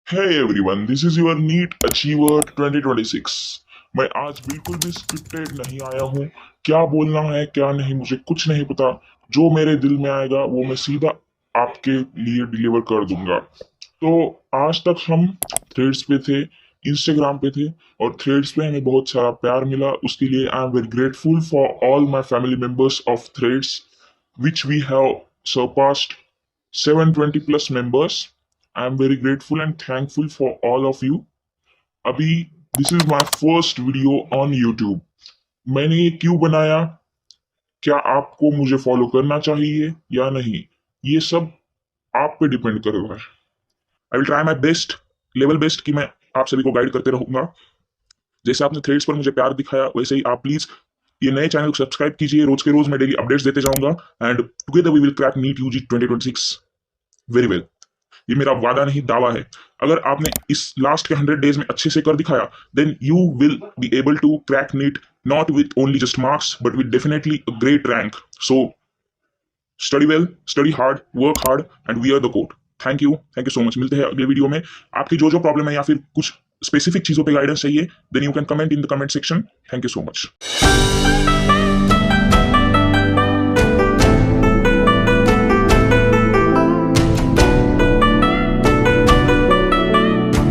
Hey everyone, this is your NEET Achiever 2026। मैं आज बिल्कुल भी स्क्रिप्टेड नहीं आया हूँ। क्या बोलना है क्या नहीं मुझे कुछ नहीं पता। जो मेरे दिल में आएगा वो मैं सीधा आपके लिए डिलीवर कर दूंगा। तो आज तक हम थ्रेड्स पे थे, इंस्टाग्राम पे थे, और थ्रेड्स पे हमें बहुत सारा प्यार मिला। उसके लिए I am very grateful for all my family members of threads which we have surpassed 720 plus members। I am very grateful and thankful for all of you। अभी this is my first video on YouTube. मैंने ये क्यों बनाया, क्या आपको मुझे follow करना चाहिए या नहीं, ये सब आप पे डिपेंड कर रहा है। I will try my best, level best, कि मैं आप सभी को गाइड करते रहूंगा। जैसे आपने थ्रेड्स पर मुझे प्यार दिखाया वैसे ही आप प्लीज ये नए चैनल को सब्सक्राइब कीजिए। रोज के रोज मैं डेली अपडेट्स देते जाऊंगा and together we will crack NEET UG 2026 very well. ये मेरा वादा नहीं दावा है। अगर आपने इस लास्ट के 100 डेज में अच्छे से कर दिखाया then you will be able to crack NEET, not with only just marks but with definitely a great rank. So study well, study hard, work hard and we are the code. Thank you so much. मिलते हैं अगले video में। आपकी जो जो problem है या फिर कुछ स्पेसिफिक चीजों पे गाइडेंस चाहिए then you can comment in the comment section. Thank you so much.